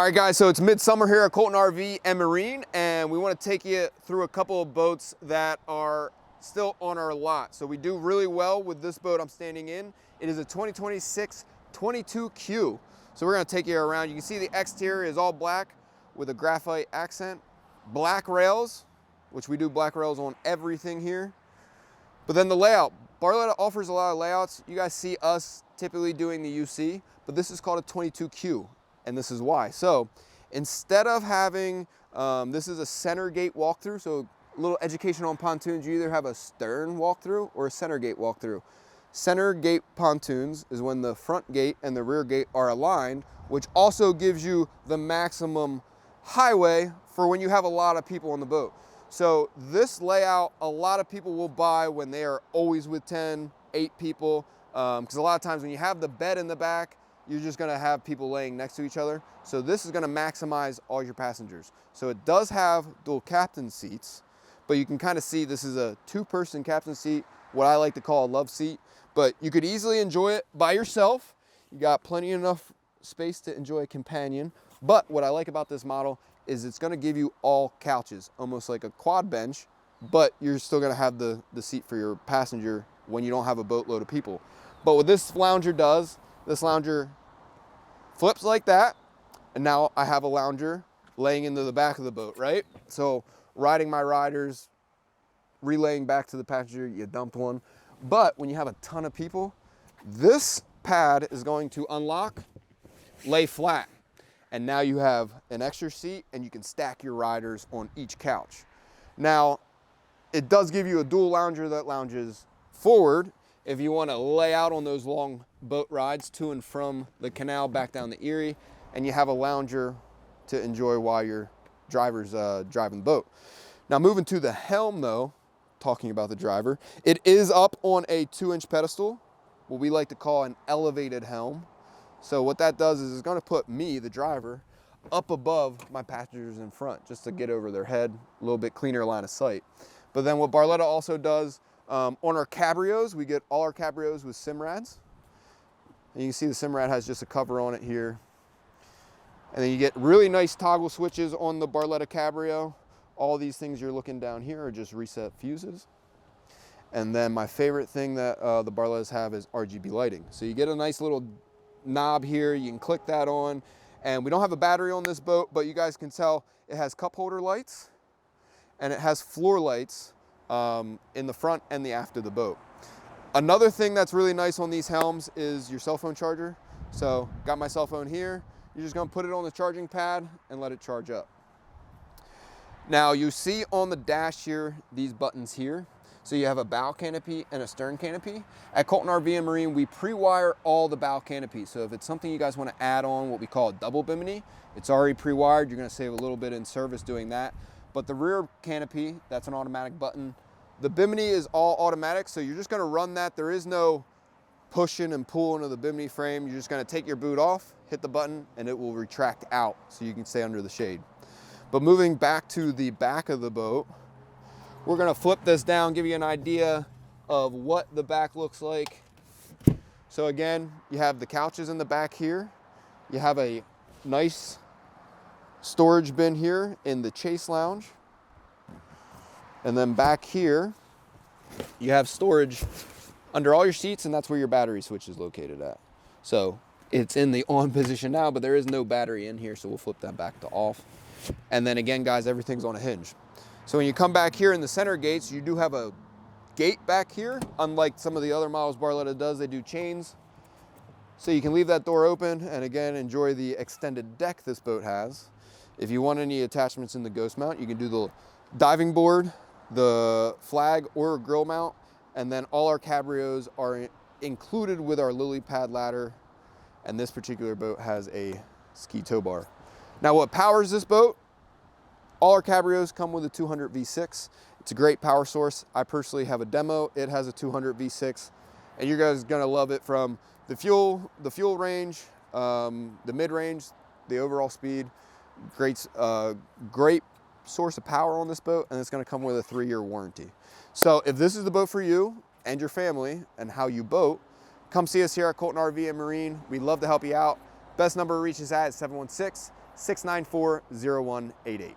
right, guys, so it's midsummer here at Colton RV and Marine, and we want to take you through a couple of boats that are still on our lot. So we do really well with this boat I'm standing in. It is a 2026 22Q. So we're going to take you around. You can see the exterior is all black with a graphite accent, black rails, which we do black rails on everything here. But then the layout, Barletta offers a lot of layouts. You guys see us typically doing the UC, but this is called a 22Q. And this is why. So instead of having, this is a center gate walkthrough, so a little education on pontoons, you either have a stern walkthrough or a center gate walkthrough. Center gate pontoons is when the front gate and the rear gate are aligned, which also gives you the maximum highway for when you have a lot of people on the boat. So this layout, a lot of people will buy when they are always with 10, 8 people, because a lot of times when you have the bed in the back, you're just gonna have people laying next to each other. So this is gonna maximize all your passengers. So it does have dual captain seats, but you can kind of see this is a 2-person captain seat, what I like to call a love seat, but you could easily enjoy it by yourself. You got plenty enough space to enjoy a companion. But what I like about this model is it's gonna give you all couches, almost like a quad bench, but you're still gonna have the seat for your passenger when you don't have a boatload of people. But what this lounger does, this lounger flips like that, and now I have a lounger laying into the back of the boat, right? So riding my riders, relaying back to the passenger, you dump one. But when you have a ton of people, this pad is going to unlock, lay flat, and now you have an extra seat and you can stack your riders on each couch. Now, it does give you a dual lounger that lounges forward if you want to lay out on those long boat rides to and from the canal back down the Erie, and you have a lounger to enjoy while your driver's driving the boat. Now moving to the helm though, talking about the driver, it is up on a 2-inch pedestal, what we like to call an elevated helm. So what that does is it's going to put me, the driver, up above my passengers in front, just to get over their head, a little bit cleaner line of sight. But then what Barletta also does, on our cabrios, we get all our cabrios with Simrads. And you can see the Simrad has just a cover on it here. And then you get really nice toggle switches on the Barletta Cabrio. All these things you're looking down here are just reset fuses. And then my favorite thing that the Barlettas have is RGB lighting. So you get a nice little knob here, you can click that on. And we don't have a battery on this boat, but you guys can tell it has cup holder lights and it has floor lights in the front and the aft of the boat. Another thing that's really nice on these helms is your cell phone charger. So got my cell phone here, you're just gonna put it on the charging pad and let it charge up. Now you see on the dash here, these buttons here. So you have a bow canopy and a stern canopy. At Colton RV and Marine, we pre-wire all the bow canopies. So if it's something you guys wanna add on, what we call a double bimini, it's already pre-wired, you're gonna save a little bit in service doing that. But the rear canopy, that's an automatic button. The bimini is all automatic, so you're just gonna run that. There is no pushing and pulling of the bimini frame. You're just gonna take your boot off, hit the button, and it will retract out so you can stay under the shade. But moving back to the back of the boat, we're gonna flip this down, give you an idea of what the back looks like. So again, you have the couches in the back here. You have a nice storage bin here in the chase lounge. And then back here, you have storage under all your seats, and that's where your battery switch is located at. So it's in the on position now, but there is no battery in here, so we'll flip that back to off. And then again, guys, everything's on a hinge. So when you come back here in the center gates, you do have a gate back here. Unlike some of the other models Barletta does, they do chains. So you can leave that door open and again, enjoy the extended deck this boat has. If you want any attachments in the ghost mount, you can do the diving board, the flag or grill mount, and then all our cabrios are included with our lily pad ladder, and this particular boat has a ski tow bar. Now what powers this boat? All our cabrios come with a 200 V6. It's a great power source. I personally have a demo. It has a 200 V6, and you guys are gonna love it from the fuel range, the mid-range, the overall speed. Great source of power on this boat, and it's going to come with a 3-year warranty. So if this is the boat for you and your family and how you boat, come see us here at Colton RV and Marine. We'd love to help you out. Best number to reach us at is 694-0188.